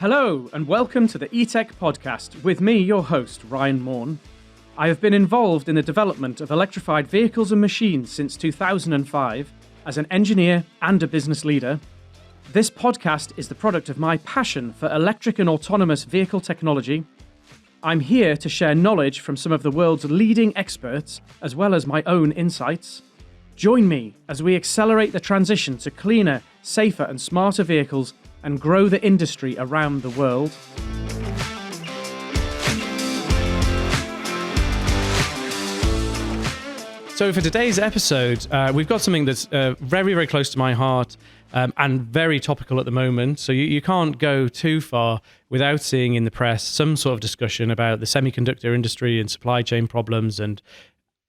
Hello and welcome to the eTech podcast with me, your host, Ryan Maughan. I have been involved in the development of electrified vehicles and machines since 2005 as an engineer and a business leader. This podcast is the product of my passion for electric and autonomous vehicle technology. I'm here to share knowledge from some of the world's leading experts, as well as my own insights. Join me as we accelerate the transition to cleaner, safer and smarter vehicles and grow the industry around the world. So for today's episode, we've got something that's very, very close to my heart and very topical at the moment. So you can't go too far without seeing in the press some sort of discussion about the semiconductor industry and supply chain problems and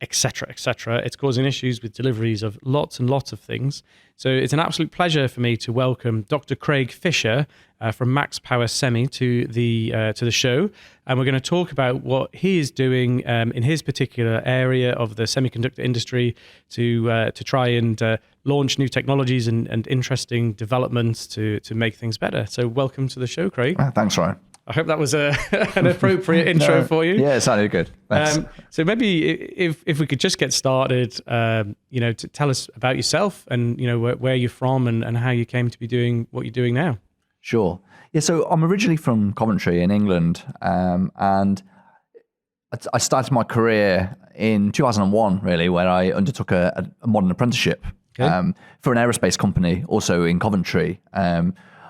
etc., etc. It's causing issues with deliveries of lots and lots of things. So it's an absolute pleasure for me to welcome Dr. Craig Fisher from MaxPower Semi to the show, and we're going to talk about what he is doing in his particular area of the semiconductor industry to try and launch new technologies and interesting developments to make things better. So welcome to the show, Craig. Thanks, Ryan. I hope that was an appropriate intro for you. Yeah, it sounded good. Thanks. So maybe if we could just get started, to tell us about yourself and where you're from and how you came to be doing what you're doing now. Sure. Yeah, so I'm originally from Coventry in England, and I started my career in 2001, really, where I undertook a modern apprenticeship for an aerospace company, also in Coventry.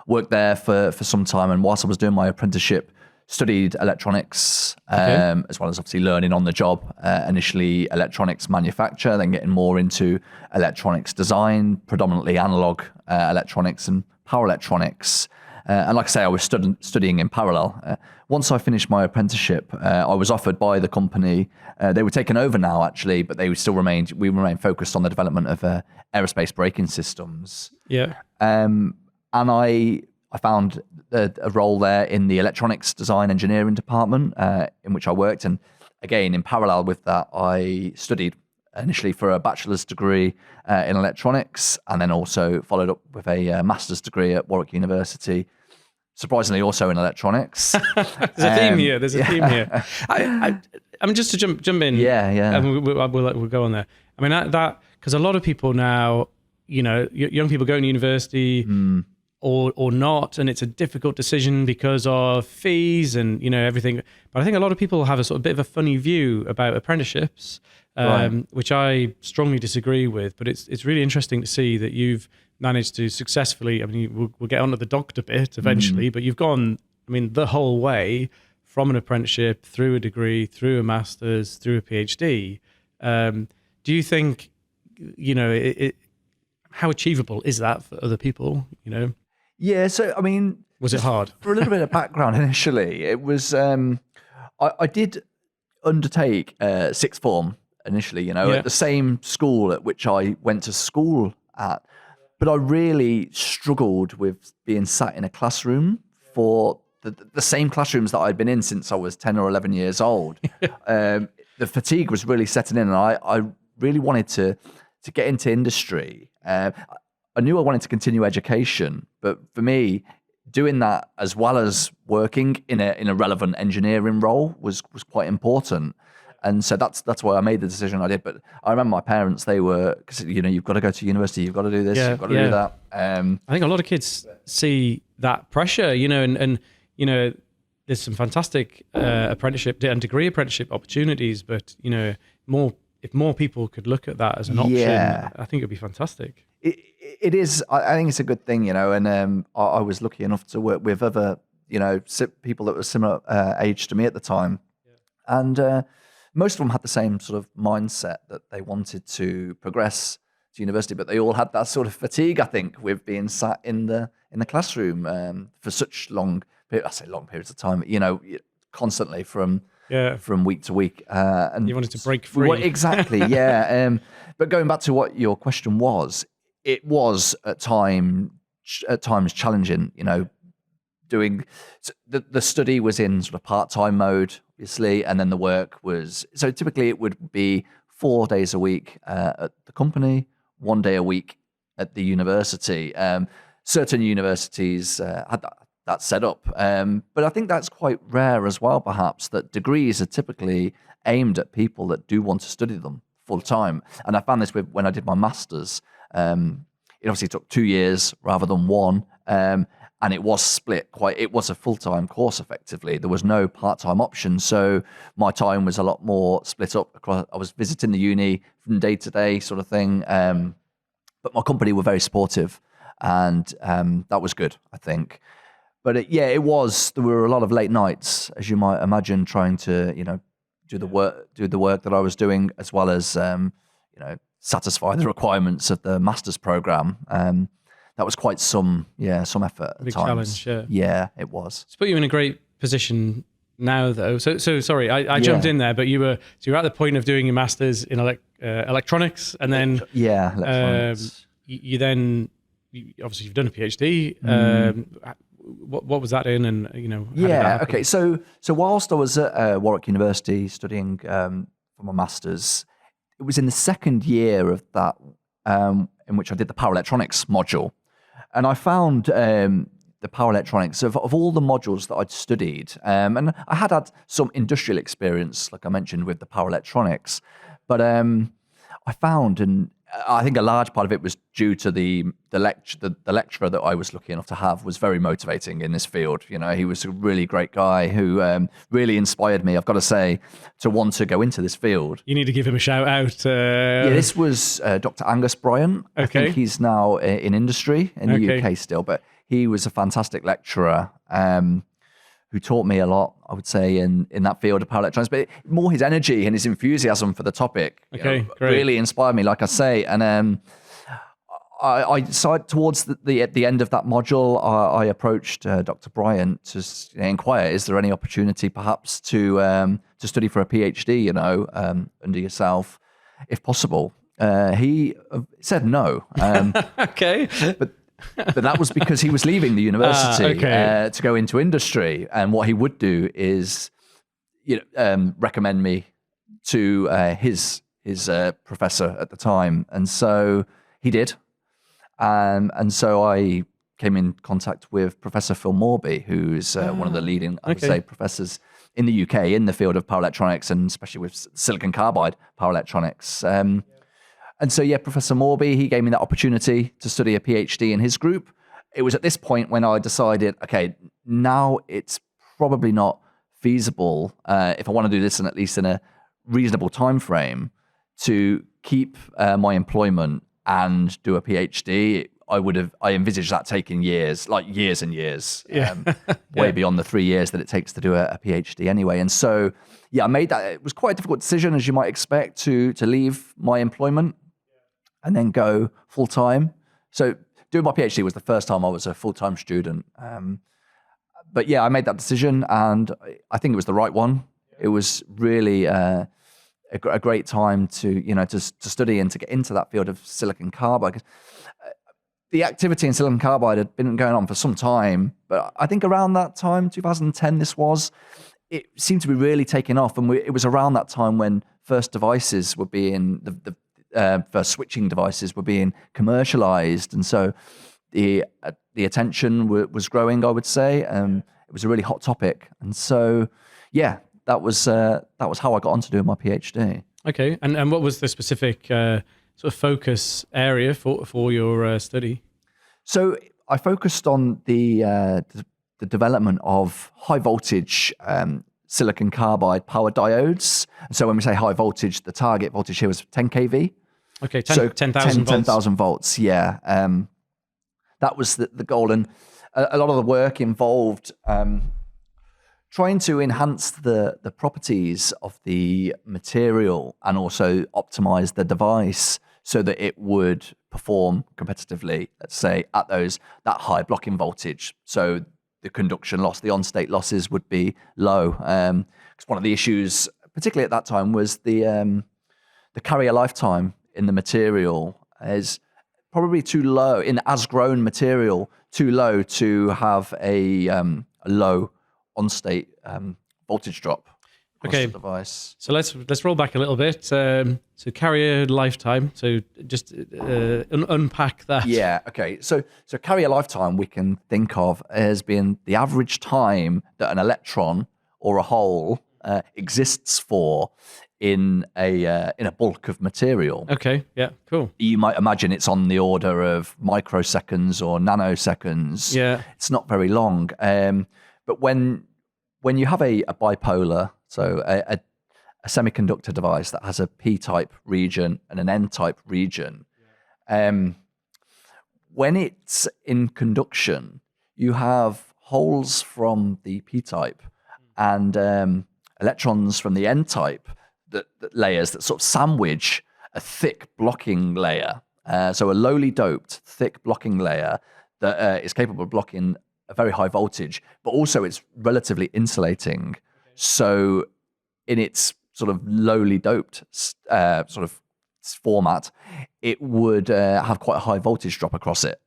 Worked there for some time, and whilst I was doing my apprenticeship, studied electronics, as well as obviously learning on the job. Initially electronics manufacture, then getting more into electronics design, predominantly analog electronics and power electronics. And like I say, I was studying in parallel. Once I finished my apprenticeship, I was offered by the company. They were taken over now, actually, but we remained focused on the development of aerospace braking systems. Yeah. And I found a role there in the electronics design engineering department, in which I worked. And again, in parallel with that, I studied initially for a bachelor's degree in electronics, and then also followed up with a master's degree at Warwick University, surprisingly also in electronics. There's a theme here. There's a theme here. I'm just to jump in. Yeah. And we'll go on there. I mean, that because a lot of people now, young people going to university, or not, and it's a difficult decision because of fees and everything. But I think a lot of people have a sort of bit of a funny view about apprenticeships, which I strongly disagree with. But it's really interesting to see that you've managed to successfully. I mean, we'll get on to the doctor bit eventually, but you've gone, the whole way from an apprenticeship through a degree, through a master's, through a PhD. Do you think, how achievable is that for other people? Yeah, so was it hard? For a little bit of background initially, it was I did undertake sixth form initially, at the same school at which I went to school at, but I really struggled with being sat in a classroom for the same classrooms that I'd been in since I was 10 or 11 years old. The fatigue was really setting in, and I really wanted to get into industry. I knew I wanted to continue education, but for me, doing that as well as working in a relevant engineering role was quite important. And so that's why I made the decision I did. But I remember my parents, they were, because you've got to go to university, you've got to do this, you've got to do that. I think a lot of kids see that pressure, and there's some fantastic apprenticeship and degree apprenticeship opportunities, but if more people could look at that as an option, I think it'd be fantastic. It is. I think it's a good thing, and I was lucky enough to work with other, people that were similar age to me at the time. Yeah. And most of them had the same sort of mindset that they wanted to progress to university, but they all had that sort of fatigue, I think, with being sat in the classroom for such long periods of time, constantly from week to week. And you wanted to break free. Well, exactly, yeah. But going back to what your question was, it was at times challenging, doing the study was in sort of part-time mode, obviously, and then the work was, so typically it would be 4 days a week at the company, 1 day a week at the university. Certain universities had that that setup. But I think that's quite rare as well, perhaps, that degrees are typically aimed at people that do want to study them full time. And I found this when I did my master's. It obviously took 2 years rather than one. And it was split it was a full-time course effectively. There was no part-time option. So my time was a lot more split up across. I was visiting the uni from day to day sort of thing. But my company were very supportive, and that was good, I think. But there were a lot of late nights, as you might imagine, trying to, do the work that I was doing, as well as, satisfy the requirements of the master's program. That was quite some effort at Big times. challenge, Yeah, it was. It's put you in a great position now, though. So sorry, I jumped in there, but you were at the point of doing your masters in electronics, and then electronics. Obviously you've done a PhD. What was that in, and how did that happen? Okay. So whilst I was at Warwick University studying for my masters, it was in the second year of that in which I did the power electronics module. And I found the power electronics of all the modules that I'd studied, and I had some industrial experience, like I mentioned, with the power electronics. But I found, and I think a large part of it was due to the lecturer that I was lucky enough to have was very motivating in this field. He was a really great guy who really inspired me, I've got to say, to want to go into this field. You need to give him a shout out. This was Dr. Angus Bryant. Okay. I think he's now in industry in the UK still, but he was a fantastic lecturer who taught me a lot, I would say, in that field of power electronics, but more his energy and his enthusiasm for the topic great. really inspired me, like I say. And I decided towards the end of that module, I approached Dr. Bryant to inquire, is there any opportunity perhaps to study for a PhD, under yourself, if possible? He said no. Okay. But that was because he was leaving the university to go into industry, and what he would do is, recommend me to his professor at the time, and so he did, and so I came in contact with Professor Phil Morby, who's one of the leading, I would say, professors in the UK in the field of power electronics, and especially with Silicon Carbide power electronics. And so, Professor Morby, he gave me that opportunity to study a PhD in his group. It was at this point when I decided, okay, now it's probably not feasible if I want to do this at least in a reasonable time frame to keep my employment and do a PhD. I envisaged that taking years, like years and years, way beyond the 3 years that it takes to do a PhD anyway. And so, I made that. It was quite a difficult decision, as you might expect, to leave my employment and then go full time. So doing my PhD was the first time I was a full-time student. But I made that decision, and I think it was the right one. It was really a great time to study and to get into that field of silicon carbide. The activity in silicon carbide had been going on for some time, but I think around that time, 2010, it seemed to be really taking off. And it was around that time when first devices were being, first switching devices were being commercialized. And so the attention was growing, I would say. It was a really hot topic. And so, that was how I got on to doing my PhD. Okay. And what was the specific sort of focus area for your study? So I focused on the development of high voltage silicon carbide power diodes. So when we say high voltage, the target voltage here was 10 kV. Okay, 10,000 volts. 10,000 volts, yeah. That was the goal. And a lot of the work involved trying to enhance the properties of the material and also optimize the device so that it would perform competitively, let's say, at that high blocking voltage. So the conduction loss, the on-state losses would be low. Because one of the issues, particularly at that time, was the carrier lifetime in the material is probably too low, in as-grown material, too low to have a low on-state voltage drop. across Okay. the device. So let's roll back a little bit. So carrier lifetime. So just unpack that. Yeah. Okay. So carrier lifetime we can think of as being the average time that an electron or a hole exists for in a bulk of material. Okay. Yeah. Cool. You might imagine it's on the order of microseconds or nanoseconds. Yeah. It's not very long. But when you have a bipolar, so a semiconductor device that has a p-type region and an n-type region, when it's in conduction, you have holes from the p-type and electrons from the n-type that layers that sort of sandwich a thick blocking layer. So a lowly doped, thick blocking layer that is capable of blocking a very high voltage, but also it's relatively insulating. So in its sort of lowly doped sort of format, it would have quite a high voltage drop across it.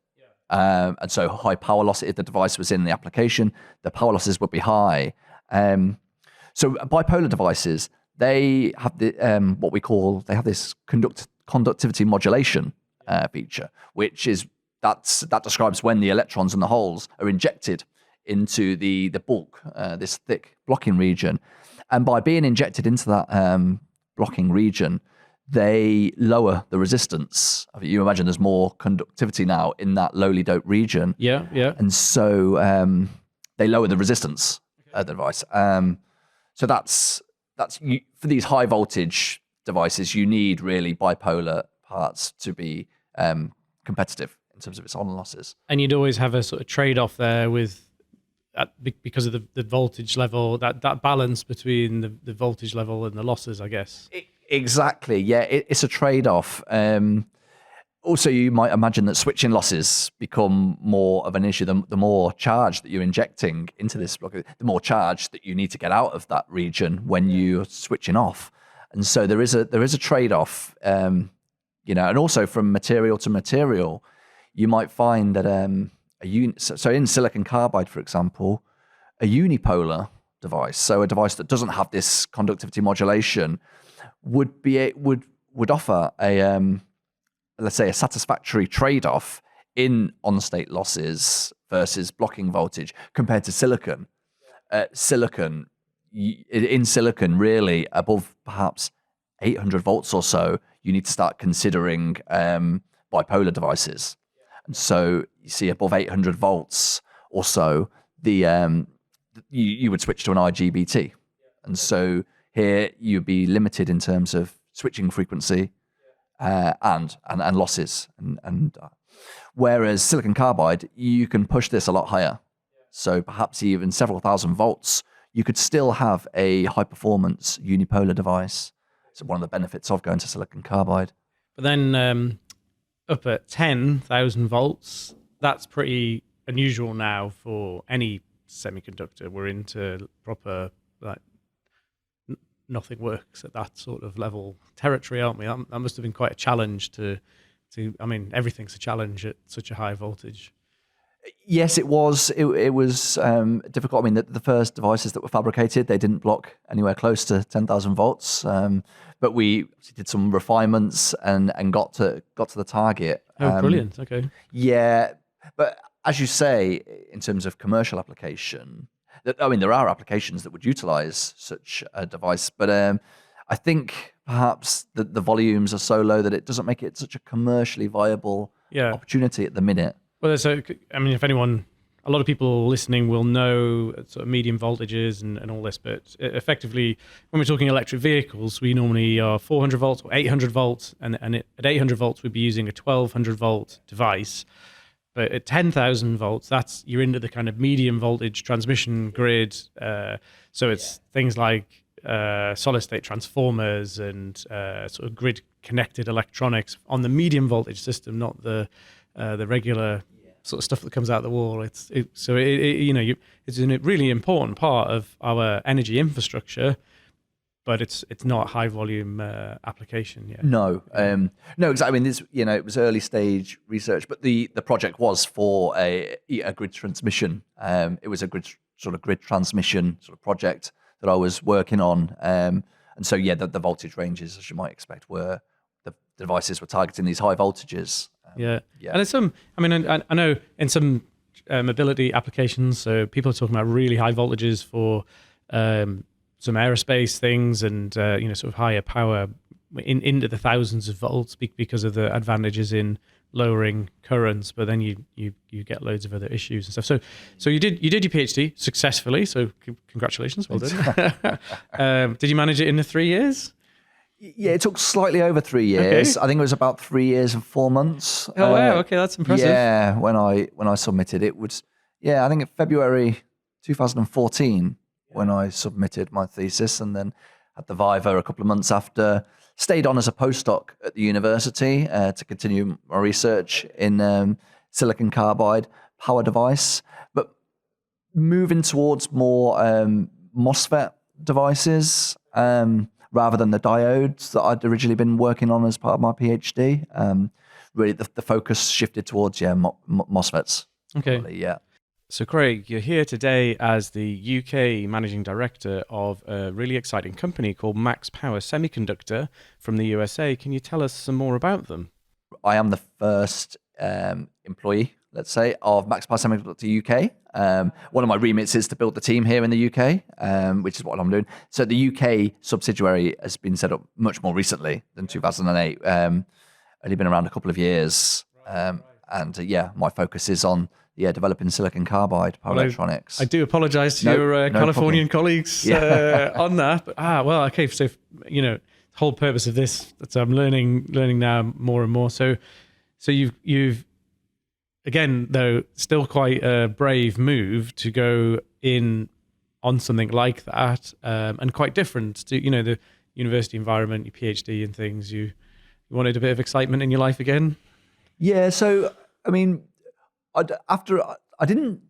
And so high power loss, if the device was in the application, the power losses would be high. So bipolar devices, they have the they have this conductivity modulation feature, which is that describes when the electrons and the holes are injected into the bulk, this thick blocking region, and by being injected into that blocking region, they lower the resistance. I mean, you imagine there's more conductivity now in that lowly doped region. Yeah. And so they lower the resistance of the device. So that's for these high voltage devices, you need really bipolar parts to be competitive in terms of its on losses. And you'd always have a sort of trade-off there with because of the voltage level, that balance between the voltage level and the losses, I guess. Exactly. Yeah, it's a trade-off. Also, you might imagine that switching losses become more of an issue. The more charge that you're injecting into this block, the more charge that you need to get out of that region when you're switching off. And so there is a trade-off. And also from material to material, you might find that so in silicon carbide, for example, a unipolar device, so a device that doesn't have this conductivity modulation, would offer let's say a satisfactory trade-off in on-state losses versus blocking voltage compared to silicon. In silicon, really above perhaps 800 volts or so, you need to start considering bipolar devices. And so you see above 800 volts or so, you would switch to an IGBT. And so here you'd be limited in terms of switching frequency and losses. And whereas silicon carbide, you can push this a lot higher. So perhaps even several thousand volts, you could still have a high performance unipolar device. So one of the benefits of going to silicon carbide. But then up at 10,000 volts, that's pretty unusual now for any semiconductor. We're into proper, like, nothing works at that sort of level territory, aren't we? That must have been quite a challenge to I mean, everything's a challenge at such a high voltage. Yes, it was. It was difficult. I mean, the first devices that were fabricated, they didn't block anywhere close to 10,000 volts. But we did some refinements and got to the target. Oh, brilliant. Okay. Yeah, but as you say, in terms of commercial application, there are applications that would utilize such a device, but I think perhaps the volumes are so low that it doesn't make it such a commercially viable opportunity at the minute. Well, so, I mean, a lot of people listening will know sort of medium voltages and all this, but effectively, when we're talking electric vehicles, we normally are 400 volts or 800 volts, and at 800 volts, we'd be using a 1200 volt device. But at 10,000 volts, you're into the kind of medium voltage transmission grid. So it's things like solid state transformers and sort of grid connected electronics on the medium voltage system, not the regular sort of stuff that comes out the wall. It's a really important part of our energy infrastructure, but it's not a high volume application yet. No, exactly. I mean, this, it was early stage research, but the project was for a grid transmission. It was a grid transmission sort of project that I was working on. And so, yeah, the voltage ranges, as you might expect, were the devices were targeting these high voltages. Yeah. And it's I know in some mobility applications, so people are talking about really high voltages for some aerospace things and, sort of higher power into the thousands of volts because of the advantages in lowering currents, but then you get loads of other issues and stuff. So you did your PhD successfully. So congratulations, well done. Did you manage it in the 3 years? Yeah, it took slightly over 3 years. Okay. I think it was about 3 years and 4 months. Oh wow, okay, that's impressive. Yeah, when I submitted it was, I think in February 2014 when I submitted my thesis, and then had the Viva a couple of months after. Stayed on as a postdoc at the university to continue my research in silicon carbide power device, but moving towards more MOSFET devices rather than the diodes that I'd originally been working on as part of my PhD. Really, the focus shifted towards MOSFETs. Okay. Probably, yeah. So, Craig, you're here today as the UK Managing Director of a really exciting company called MaxPower Semiconductor from the USA. Can you tell us some more about them? I am the first employee, let's say, of MaxPower Semiconductor UK. One of my remits is to build the team here in the UK, which is what I'm doing. So the UK subsidiary has been set up much more recently than 2008. Only been around a couple of years. My focus is on developing silicon carbide power electronics. I do apologize to your Californian colleagues on that. But, okay. So, the whole purpose of this, so I'm learning now more and more. So you've again, though, still quite a brave move to go in on something like that, and quite different to, the university environment, your PhD and things. You wanted a bit of excitement in your life again? Yeah. So, I mean, I didn't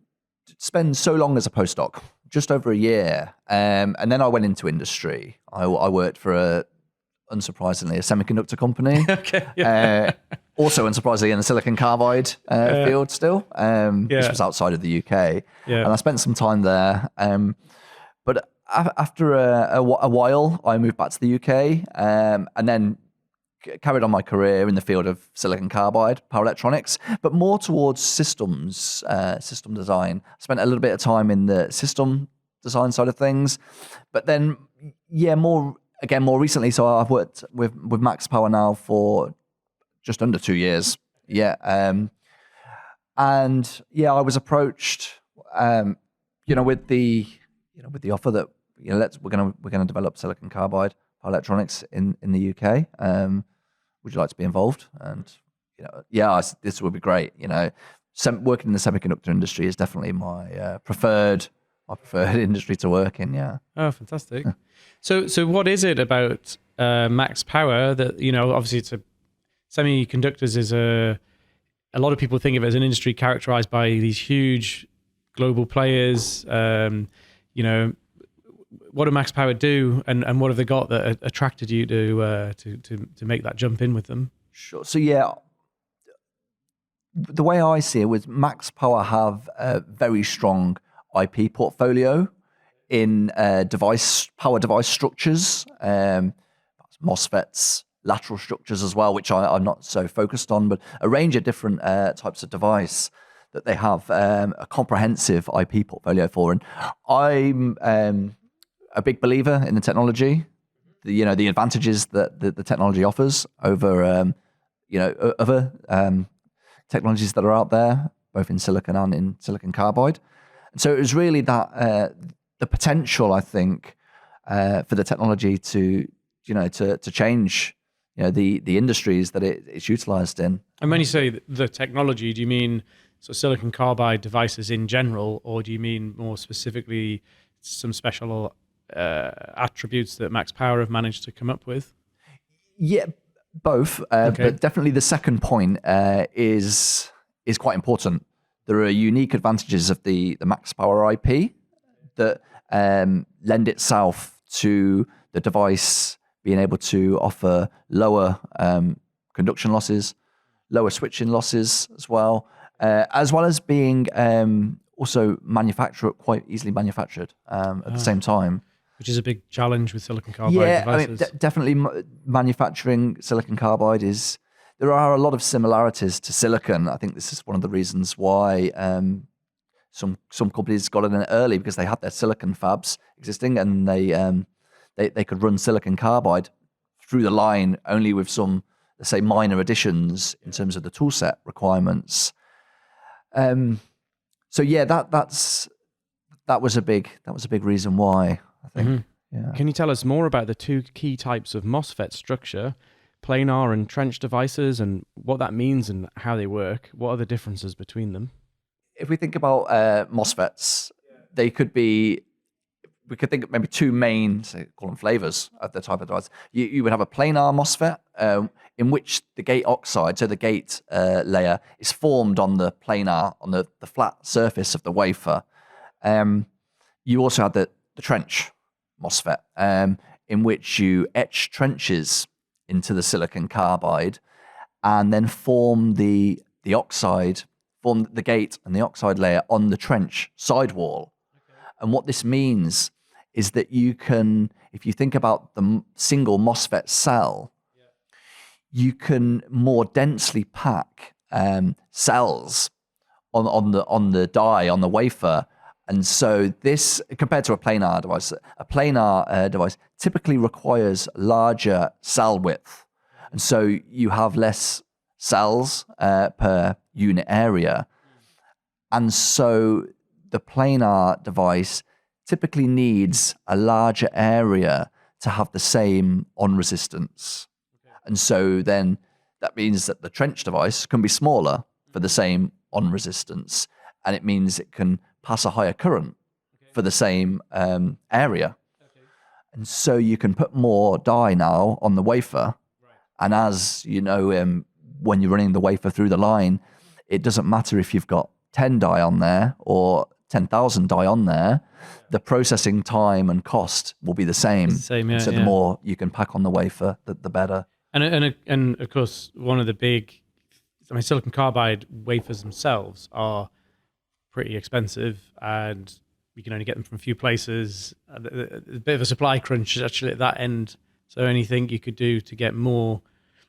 spend so long as a postdoc, just over a year, and then I went into industry. I worked for unsurprisingly, a semiconductor company. Okay. Yeah. Also, unsurprisingly, in the silicon carbide field still. This was outside of the UK, and I spent some time there. But after a while, I moved back to the UK, and then carried on my career in the field of silicon carbide, power electronics, but more towards system design. I spent a little bit of time in the system design side of things, but then, more recently. So I've worked with MaxPower now for just under 2 years. I was approached, with the offer that we're gonna develop silicon carbide power electronics in the UK. Would you like to be involved? And this would be great. Working in the semiconductor industry is definitely my preferred industry to work in. Yeah. Oh, fantastic. So what is it about MaxPower that obviously semiconductors is a lot of people think of it as an industry characterized by these huge global players. What do MaxPower do, and what have they got that attracted you to make that jump in with them? Sure. So the way I see it was MaxPower have a very strong IP portfolio in power device structures, MOSFETs, lateral structures as well, which I'm not so focused on, but a range of different types of device that they have a comprehensive IP portfolio for. And I'm a big believer in the technology, the advantages that the technology offers over other technologies that are out there, both in silicon and in silicon carbide. And so it was really that the potential, I think, for the technology to change the industries that it's utilized in. And when you say the technology, do you mean silicon carbide devices in general, or do you mean more specifically some special attributes that MaxPower have managed to come up with? Yeah, both. But definitely the second point is quite important. There are unique advantages of the MaxPower IP that lend itself to the device being able to offer lower conduction losses, lower switching losses as well as being also quite easily manufactured at the same time. which is a big challenge with silicon carbide Yeah, devices. I mean, definitely manufacturing silicon carbide there are a lot of similarities to silicon. I think this is one of the reasons why some companies got in early, because they had their silicon fabs existing, and they could run silicon carbide through the line only with some, let's say, minor additions in terms of the tool set requirements. So yeah, that was a big reason why, I think. Mm-hmm. Yeah. Can you tell us more about the two key types of MOSFET structure, planar and trench devices, and what that means and how they work? What are the differences between them? If we think about MOSFETs, we could think of maybe two main, say, call them flavors of the type of device. You would have a planar MOSFET, in which the gate oxide, so the gate layer, is formed on the planar, on the flat surface of the wafer. You also have the trench MOSFET, in which you etch trenches into the silicon carbide and then form the oxide, form the gate and the oxide layer on the trench sidewall. And what this means is that you can, if you think about the single MOSFET cell, you can more densely pack cells on the die, on the wafer. And so this, compared to a planar device typically requires larger cell width. And so you have less cells per unit area. And so the planar device typically needs a larger area to have the same on resistance. And so then that means that the trench device can be smaller for the same on resistance. And it means it can pass a higher current for the same area. And so you can put more die now on the wafer. And as you know, when you're running the wafer through the line, it doesn't matter if you've got 10 die on there or 10,000 die on there, the processing time and cost will be the same. So the more you can pack on the wafer, the better. And of course, one of the big, silicon carbide wafers themselves are pretty expensive, and you can only get them from a few places. A bit of a supply crunch actually at that end. So anything you could do to get more.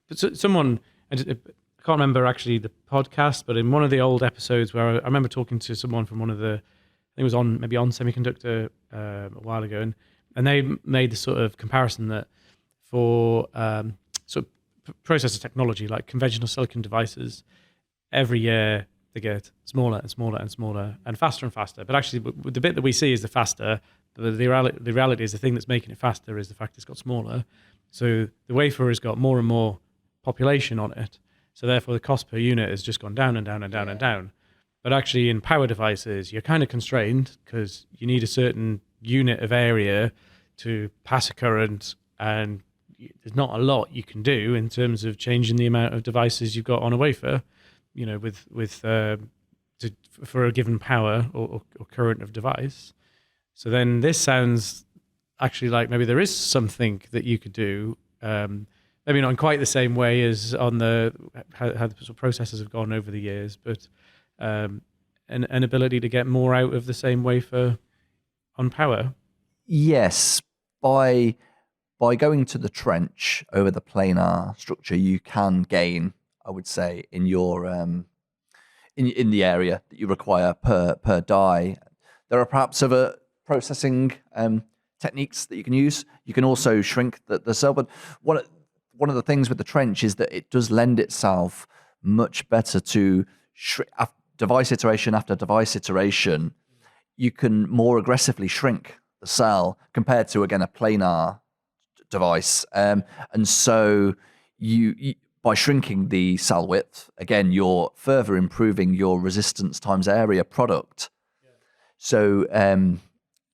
But someone, I can't remember actually the podcast, but in one of the old episodes where I remember talking to someone from one of the, I think it was on Semiconductor a while ago, and they made the sort of comparison that for sort of processor technology, like conventional silicon devices, every year they get smaller and smaller and smaller and faster. But actually, the bit that we see is the faster. The reality is the thing that's making it faster is the fact it's got smaller. So the wafer has got more and more population on it. So therefore, the cost per unit has just gone down and down and down and down. But actually, in power devices, you're kind of constrained because you need a certain unit of area to pass a current, and there's not a lot you can do in terms of changing the amount of devices you've got on a wafer. For a given power or current of device. So then this sounds actually like maybe there is something that you could do, maybe not in quite the same way as on how the sort of processes have gone over the years, but an ability to get more out of the same wafer on power. Yes, by going to the trench over the planar structure, you can gain, I would say, in your in the area that you require per die. There are perhaps other processing techniques that you can use. You can also shrink the cell, but one of the things with the trench is that it does lend itself much better to device iteration after device iteration. You can more aggressively shrink the cell compared to, again, a planar device, and so you by shrinking the cell width, again, you're further improving your resistance times area product. So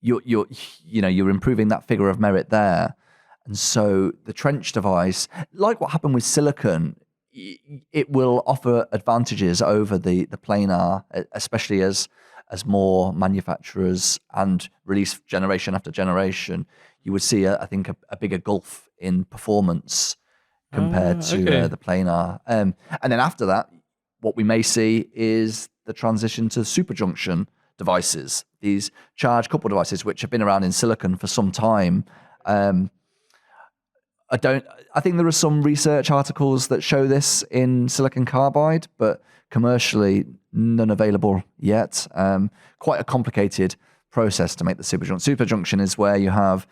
you're improving that figure of merit there. And so the trench device, like what happened with silicon, it will offer advantages over the planar, especially as more manufacturers and release generation after generation. You would see, I think, a bigger gulf in performance compared to the planar. And then after that, what we may see is the transition to superjunction devices, these charge coupled devices, which have been around in silicon for some time. I think there are some research articles that show this in silicon carbide, but commercially none available yet. Quite a complicated process to make the superjunction. Superjunction is where you have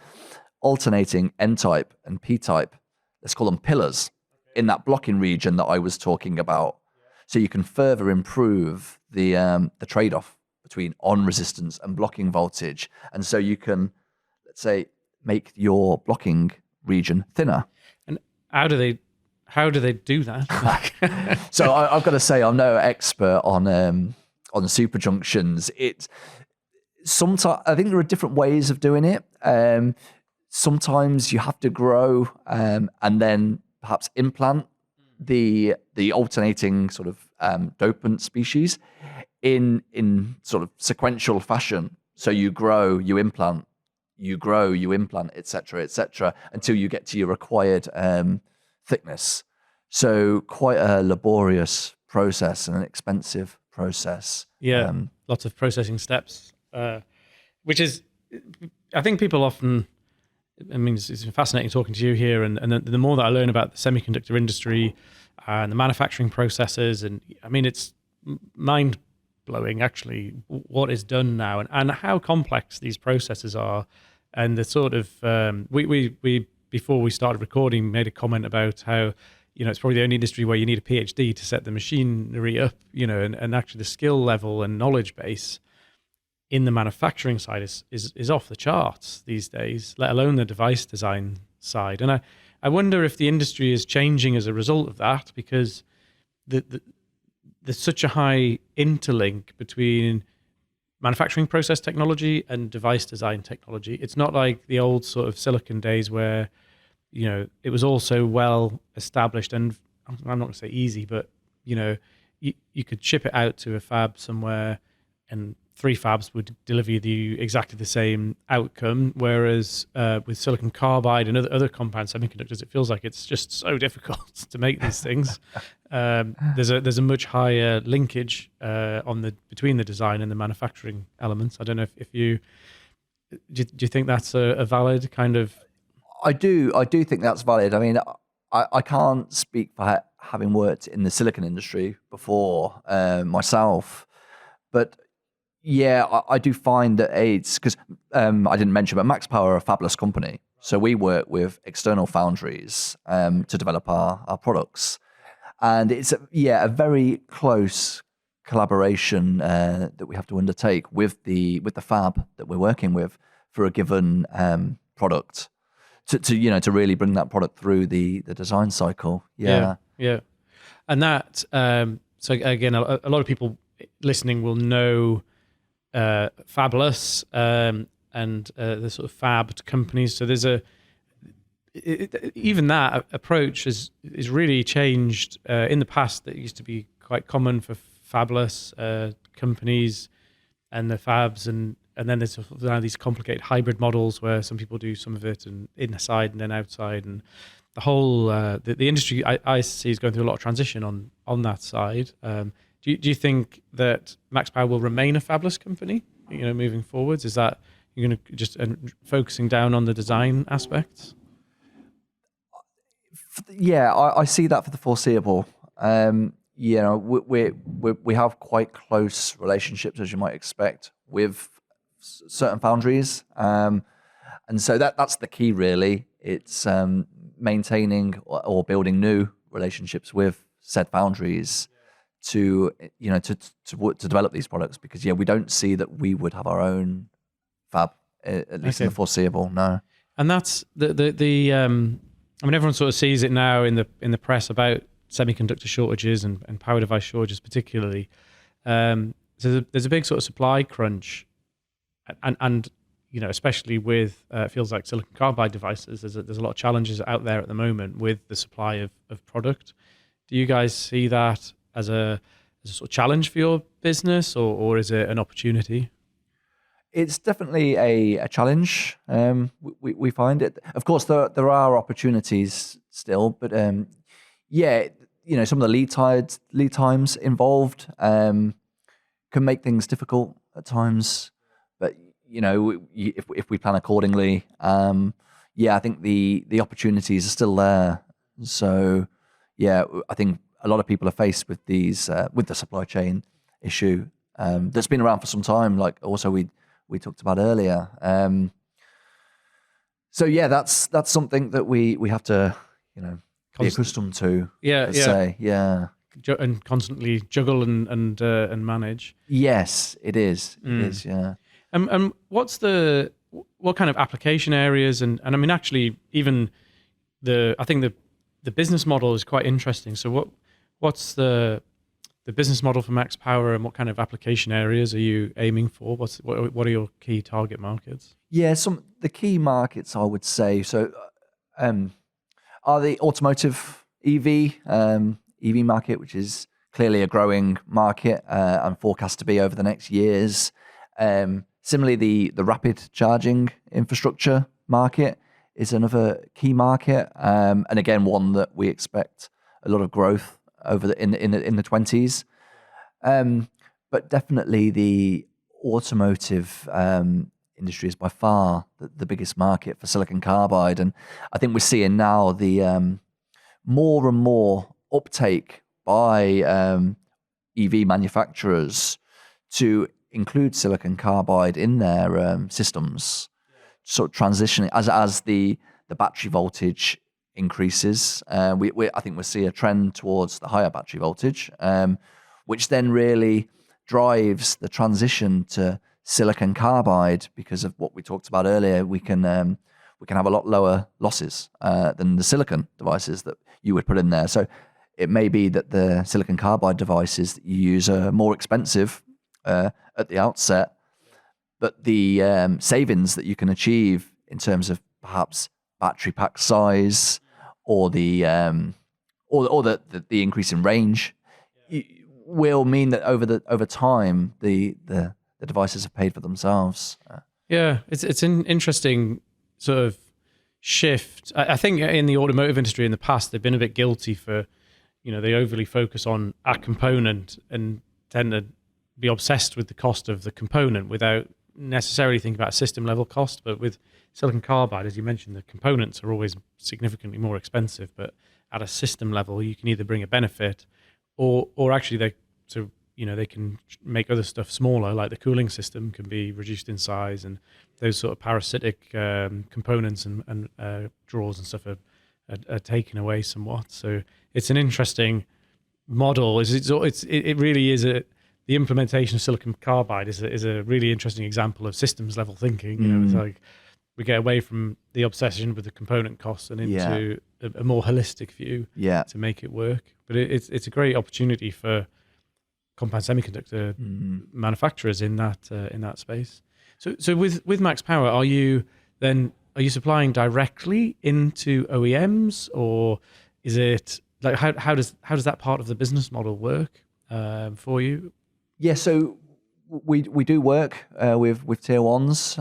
alternating N-type and P-type, let's call them pillars, in that blocking region that I was talking about. So you can further improve the trade-off between on resistance and blocking voltage. And so you can, let's say, make your blocking region thinner. And how do they do that? So I've got to say, I'm no expert on superjunctions. Sometimes I think there are different ways of doing it. Sometimes you have to grow and then perhaps implant the alternating sort of dopant species in sort of sequential fashion. So you grow, you implant, etc., until you get to your required thickness. So quite a laborious process and an expensive process. Yeah, lots of processing steps, which is, I think people often, I mean, it's fascinating talking to you here, and the more that I learn about the semiconductor industry and the manufacturing processes, and I mean, it's mind-blowing actually what is done now and how complex these processes are, and the sort of we before we started recording made a comment about how, you know, it's probably the only industry where you need a PhD to set the machinery up, you know, and actually the skill level and knowledge base in the manufacturing side is off the charts these days, let alone the device design side. And I wonder if the industry is changing as a result of that, because there's such a high interlink between manufacturing process technology and device design technology. It's not like the old sort of silicon days where, you know, it was all so well established, and I'm not going to say easy, but, you know, you could ship it out to a fab somewhere and 3 fabs would deliver you exactly the same outcome. Whereas with silicon carbide and other compound semiconductors, it feels like it's just so difficult to make these things. There's a much higher linkage between the design and the manufacturing elements. I don't know if you do you think that's a valid kind of? I do think that's valid. I mean, I can't speak for having worked in the silicon industry before myself, but yeah, I do find that it's because I didn't mention, but MaxPower are a fabulous company. So we work with external foundries to develop our products, and it's a very close collaboration that we have to undertake with the fab that we're working with for a given product to really bring that product through the design cycle. Yeah. And that so again, a lot of people listening will know Fabless and the sort of fabbed companies. So there's even that approach is really changed. In the past, that used to be quite common for fabless companies and the fabs, and then there's now these complicated hybrid models where some people do some of it and inside and then outside, and the whole the industry I see is going through a lot of transition on that side. Do you think that MaxPower will remain a fabless company, you know, moving forwards? Is that you're going to just focusing down on the design aspects? Yeah, I see that for the foreseeable. You know, we have quite close relationships, as you might expect, with certain foundries, and so that's the key, really. It's maintaining or building new relationships with said foundries to develop these products, because we don't see that we would have our own fab at least in the foreseeable. No. And that's the I mean, everyone sort of sees it now in the press about semiconductor shortages and power device shortages particularly. So there's a big sort of supply crunch, and you know, especially with it feels like silicon carbide devices, there's a lot of challenges out there at the moment with the supply of product. Do you guys see that as a sort of challenge for your business, or is it an opportunity? It's definitely a challenge. We find it. Of course, there are opportunities still, but you know, some of the lead times involved can make things difficult at times, but if we plan accordingly, I think the opportunities are still there. So I think a lot of people are faced with these with the supply chain issue that's been around for some time, like also we talked about earlier. That's something that we have to be accustomed to. And constantly juggle and manage. Yes, it is. It is. Yeah. What kind of application areas and I mean, actually, even I think the business model is quite interesting. So what's the business model for MaxPower, and what kind of application areas are you aiming for? What are your key target markets? Yeah, the key markets I would say are the automotive EV market, which is clearly a growing market and forecast to be over the next years. Similarly, the rapid charging infrastructure market is another key market, and again one that we expect a lot of growth over in the 20s. But definitely the automotive industry is by far the biggest market for silicon carbide, and I think we're seeing now the more and more uptake by EV manufacturers to include silicon carbide in their systems, sort of transitioning as the battery voltage increases. I think we'll see a trend towards the higher battery voltage, which then really drives the transition to silicon carbide because of what we talked about earlier. We can have a lot lower losses than the silicon devices that you would put in there. So it may be that the silicon carbide devices that you use are more expensive at the outset, but the savings that you can achieve in terms of perhaps battery pack size or the increase in range will mean that over time the devices have paid for themselves. It's an interesting sort of shift. I think in the automotive industry in the past, they've been a bit guilty for, they overly focus on a component and tend to be obsessed with the cost of the component without necessarily thinking about system level cost. But with silicon carbide, as you mentioned, the components are always significantly more expensive, but at a system level, you can either bring a benefit or actually they can make other stuff smaller, like the cooling system can be reduced in size, and those sort of parasitic components and drawers and stuff are taken away somewhat. So it's an interesting model. It really is the implementation of silicon carbide is a really interesting example of systems level thinking. It's like we get away from the obsession with the component costs and into a more holistic view to make it work. But it's a great opportunity for compound semiconductor manufacturers in that space. So with MaxPower, are you supplying directly into OEMs, or is it like how does that part of the business model work for you? Yeah, so we do work with tier ones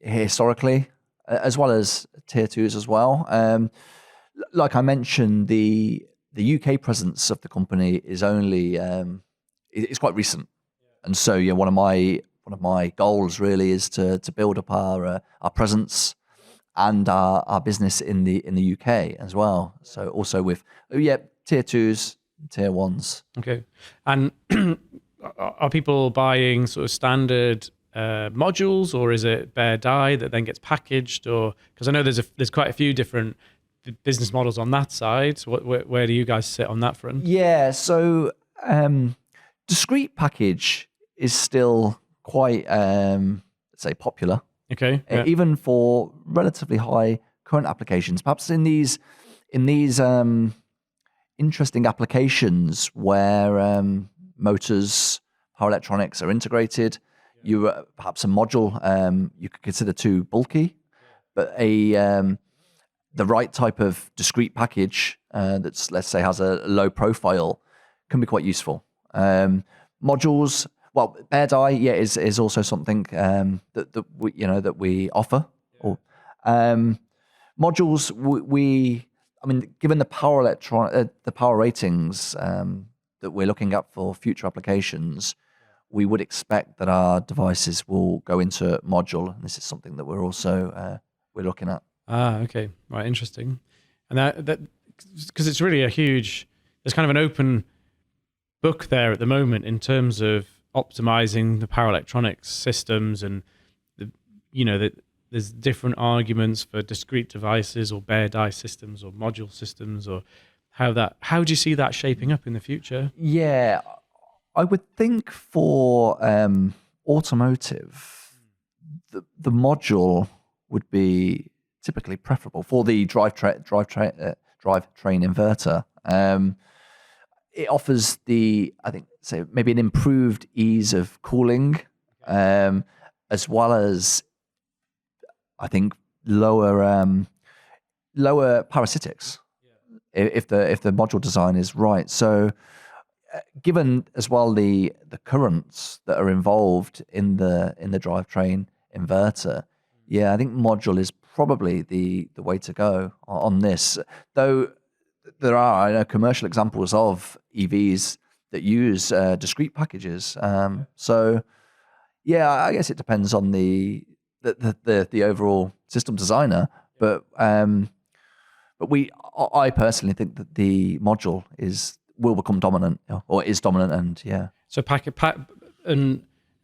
historically, as well as tier twos as well. Like I mentioned, the UK presence of the company is only it's quite recent, and so one of my goals really is to build up our presence and our business in the UK as well. So also with tier twos, tier ones. Okay, and are people buying sort of standard modules, or is it bare die that then gets packaged? Or because I know there's quite a few different business models on that side. So where do you guys sit on that front? Yeah, so discrete package is still quite let's say popular. Okay, even for relatively high current applications, perhaps in these interesting applications where motors, power electronics are integrated. You perhaps a module you could consider too bulky, but the right type of discrete package that's, let's say, has a low profile can be quite useful. Modules, well, bare die, is also something that we offer. Modules, I mean, given the power ratings that we're looking at for future applications, we would expect that our devices will go into module, and this is something that we're also we're looking at. Ah, okay, right, interesting. And that because it's really there's kind of an open book there at the moment in terms of optimizing the power electronics systems, and there's different arguments for discrete devices or bare die systems or module systems, or how do you see that shaping up in the future? Yeah, I would think for automotive, the module would be typically preferable for the drivetrain inverter. It offers maybe an improved ease of cooling, as well as I think lower parasitics if the module design is right. So given as well the currents that are involved in the drivetrain inverter, I think module is probably the way to go on this. Though there are, I know, commercial examples of EVs that use discrete packages. So I guess it depends on the overall system designer, but I personally think that the module will become dominant, or is dominant, and So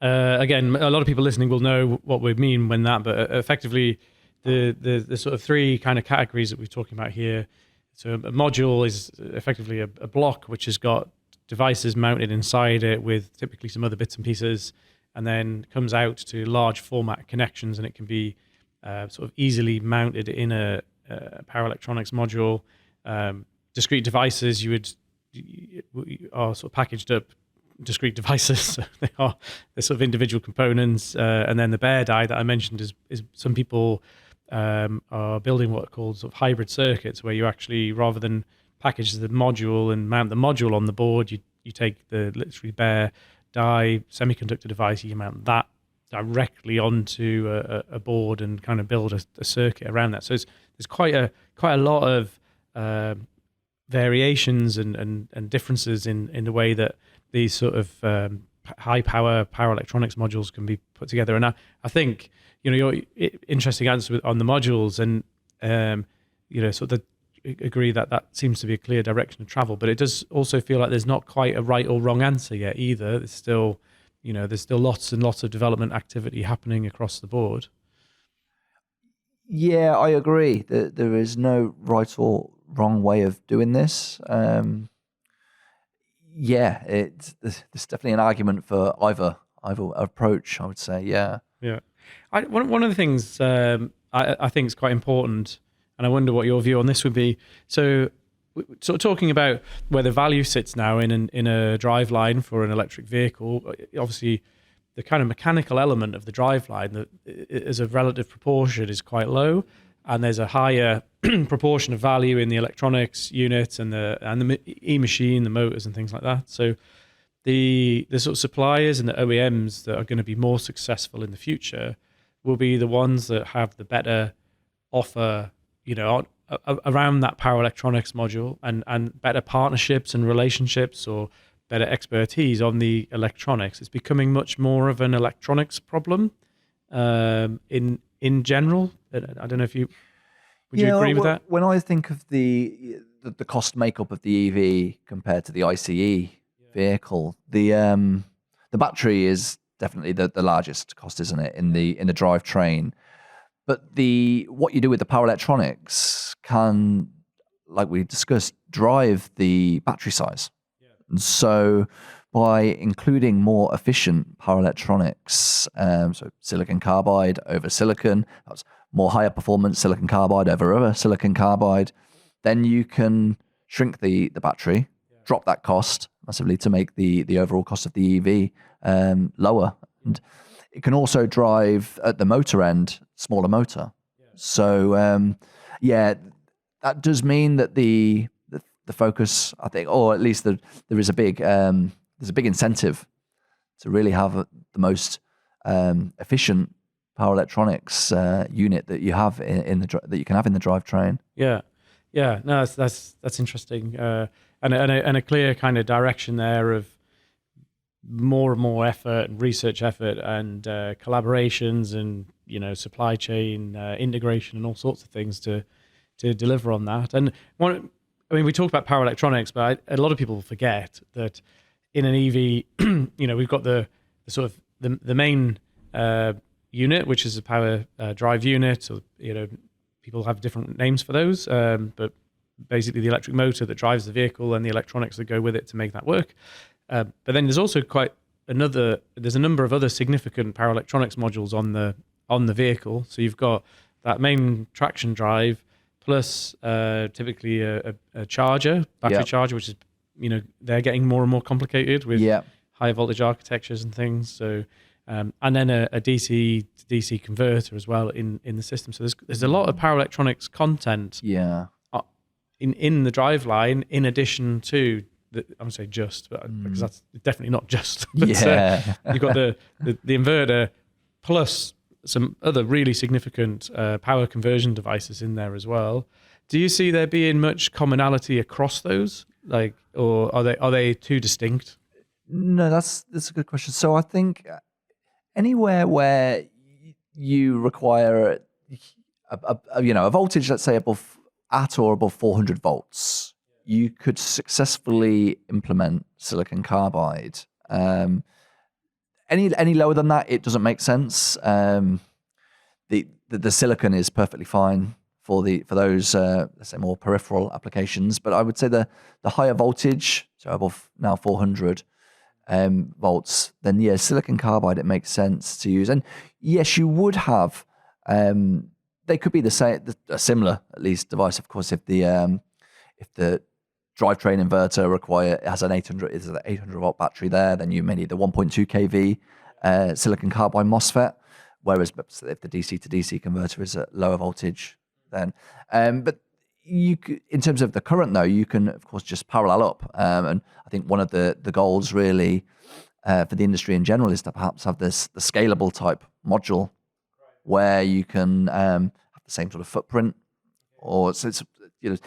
again, a lot of people listening will know what we mean when that, but effectively the sort of three kind of categories that we're talking about here. So a module is effectively a block which has got devices mounted inside it with typically some other bits and pieces, and then comes out to large format connections, and it can be sort of easily mounted in a power electronics module. Discrete devices are sort of packaged up discrete devices. So they're sort of individual components, and then the bare die that I mentioned is some people are building what are called sort of hybrid circuits, where you actually, rather than package the module and mount the module on the board, you take the literally bare die semiconductor device, you mount that directly onto a board and kind of build a circuit around that. So there's quite a lot of variations and differences in the way that these sort of high power electronics modules can be put together. And I think your interesting answer on the modules, and sort of agree that seems to be a clear direction of travel, but it does also feel like there's not quite a right or wrong answer yet either. There's still lots and lots of development activity happening across the board. Yeah, I agree that there is no right or wrong way of doing this. There's definitely an argument for either approach, I would say. Yeah. One of the things I think is quite important, and I wonder what your view on this would be. So, sort of talking about where the value sits now in a driveline for an electric vehicle. Obviously, the kind of mechanical element of the driveline, that as a relative proportion, is quite low, and there's a higher proportion of value in the electronics unit and the e-machine, the motors, and things like that. So, the sort of suppliers and the OEMs that are going to be more successful in the future will be the ones that have the better offer, around that power electronics module, and better partnerships and relationships, or better expertise on the electronics. It's becoming much more of an electronics problem in general. I don't know if would you agree with that? When I think of the cost makeup of the EV compared to the ICE vehicle, the battery is definitely the largest cost, isn't it, in the drivetrain? But what you do with the power electronics can, like we discussed, drive the battery size. And so by including more efficient power electronics, so silicon carbide over silicon, that's more higher performance silicon carbide over other silicon carbide, then you can shrink the battery, drop that cost massively to make the overall cost of the EV lower. And it can also drive, at the motor end, smaller motor. So that does mean that the focus, I think, or at least there is a big there's a big incentive to really have the most efficient power electronics unit that you have that you can have in the drivetrain. No, that's interesting, and a clear kind of direction there of more and more effort and research effort and collaborations and supply chain integration and all sorts of things to deliver on that. And we talk about power electronics, but a lot of people forget that in an EV, we've got the sort of the main unit, which is a power drive unit. So people have different names for those, but basically the electric motor that drives the vehicle and the electronics that go with it to make that work. But then there's also there's a number of other significant power electronics modules on the vehicle. So you've got that main traction drive plus typically a charger, battery charger, which is, they're getting more and more complicated with high voltage architectures and things. So, and then a DC to DC converter as well in the system. So there's a lot of power electronics content in the driveline, in addition to I'm going to say just, because that's definitely not just. But, you've got the inverter plus some other really significant power conversion devices in there as well. Do you see there being much commonality across those, or are they too distinct? No, that's a good question. So I think anywhere where you require a voltage, let's say at or above 400 volts, you could successfully implement silicon carbide. Any lower than that, it doesn't make sense. The silicon is perfectly fine for those let's say more peripheral applications. But I would say the higher voltage, so above now 400 volts, then silicon carbide, it makes sense to use. And yes, you would have they could be a similar at least device. Of course, if the drivetrain inverter has an 800 volt battery there, then you may need the 1.2 kV silicon carbide MOSFET. Whereas if the DC to DC converter is at lower voltage, then but you could, in terms of the current though, you can of course just parallel up. And I think one of the goals really for the industry in general is to perhaps have the scalable type module where you can have the same sort of footprint, or so it's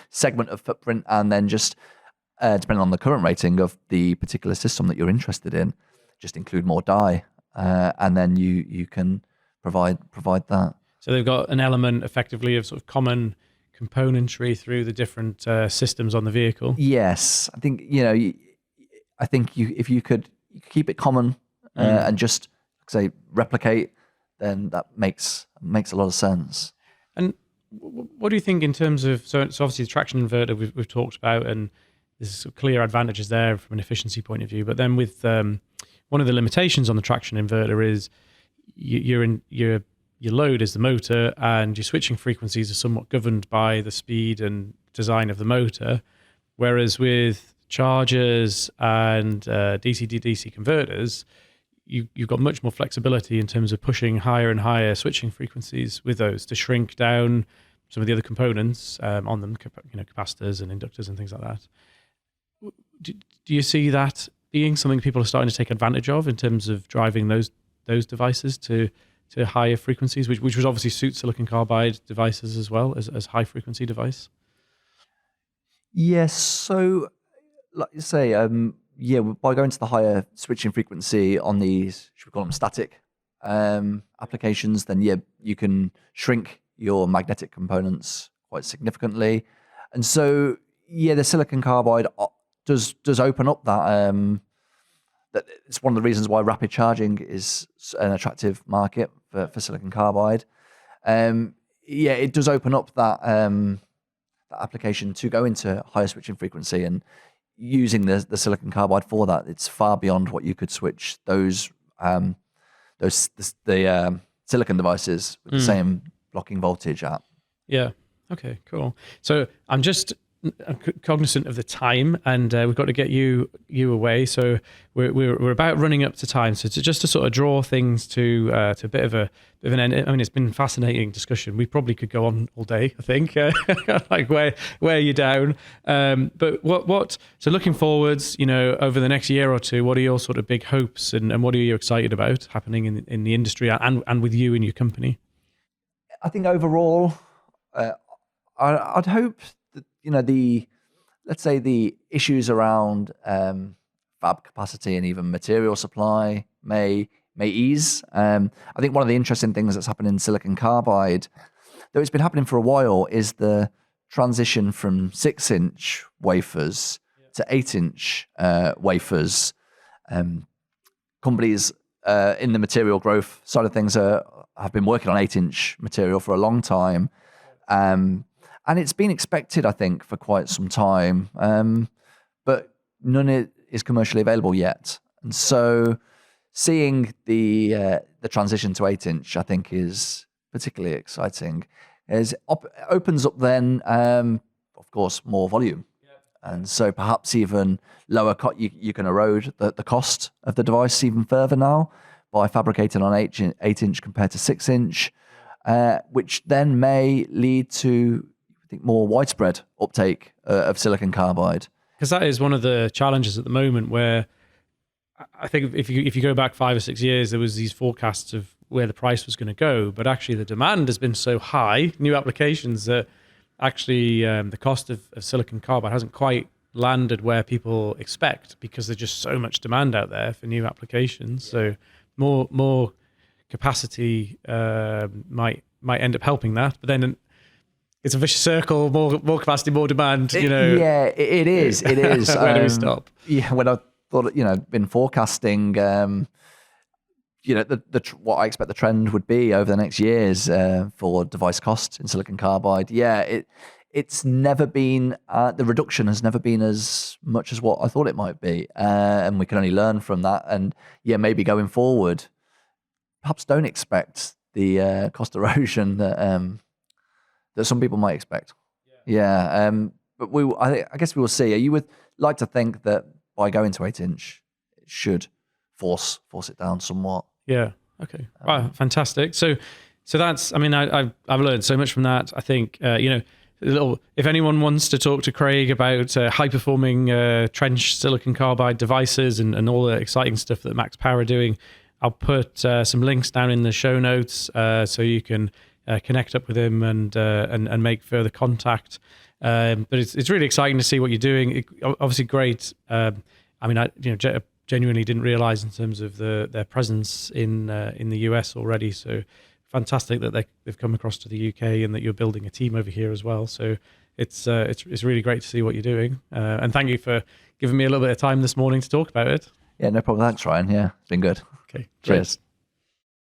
segment of footprint, and then just depending on the current rating of the particular system that you're interested in, just include more die, and then you can provide that. So they've got an element effectively of sort of common componentry through the different systems on the vehicle. Yes, I think if you could keep it common and just say replicate, then that makes a lot of sense. And what do you think in terms of, so obviously the traction inverter we've talked about, and there's clear advantages there from an efficiency point of view. But then with one of the limitations on the traction inverter is your load is the motor, and your switching frequencies are somewhat governed by the speed and design of the motor. Whereas with chargers and DC to DC converters, you've got much more flexibility in terms of pushing higher and higher switching frequencies with those to shrink down some of the other components on them, capacitors and inductors and things like that. Do you see that being something people are starting to take advantage of in terms of driving those devices to higher frequencies, which would obviously suit silicon carbide devices as well as high frequency device? Yes. So, like you say, by going to the higher switching frequency on these, should we call them static applications, then you can shrink your magnetic components quite significantly. And so, the silicon carbide does open up that. That it's one of the reasons why rapid charging is an attractive market for silicon carbide. It does open up that application to go into higher switching frequency, and using the silicon carbide for that, it's far beyond what you could switch the silicon devices with the same blocking voltage at. Yeah. Okay. Cool. So I'm just cognizant of the time, and we've got to get you away. So we're about running up to time. So just to sort of draw things to a bit of an end. I mean, it's been a fascinating discussion. We probably could go on all day, I think. Like where you're down. But what? So looking forwards, over the next year or two, what are your sort of big hopes, and what are you excited about happening in the industry and with you and your company? I think overall, I'd hope that let's say the issues around fab capacity and even material supply may ease. I think one of the interesting things that's happened in silicon carbide, though it's been happening for a while, is the transition from 6-inch wafers to 8-inch wafers. Companies in the material growth side of things have been working on 8-inch material for a long time. And it's been expected, I think, for quite some time. But none is commercially available yet. And so seeing the transition to 8-inch, I think, is particularly exciting. It opens up then, of course, more volume. And so perhaps even lower you can erode the cost of the device even further now by fabricating on 8-inch compared to 6-inch, which then may lead to, I think, more widespread uptake of silicon carbide. Because that is one of the challenges at the moment, where I think if you go back 5 or 6 years, there was these forecasts of where the price was going to go, but actually the demand has been so high, new applications, that actually the cost of silicon carbide hasn't quite landed where people expect, because there's just so much demand out there for new applications. So more capacity might end up helping that, but then it's a vicious circle. More capacity, more demand. Yeah, it is. It is. Where do we stop? Yeah, when I thought, been forecasting, what I expect the trend would be over the next years for device cost in silicon carbide. Yeah, it's never been, the reduction has never been as much as what I thought it might be. And we can only learn from that. And yeah, maybe going forward, perhaps don't expect the cost erosion that some people might expect. Yeah. But I guess we will see. You would like to think that by going to 8-inch, it should force it down somewhat. Yeah. Okay. Wow. Fantastic. So that's, I've learned so much from that. I think, if anyone wants to talk to Craig about high performing trench silicon carbide devices and all the exciting stuff that MaxPower are doing, I'll put some links down in the show notes so you can connect up with him and make further contact. But it's really exciting to see what you're doing. Obviously great. I genuinely didn't realize in terms of their presence in the US already. So fantastic that they've come across to the UK and that you're building a team over here as well. So it's really great to see what you're doing. And thank you for giving me a little bit of time this morning to talk about it. Yeah, no problem. Thanks, Ryan. Yeah, it's been good. Okay, cheers.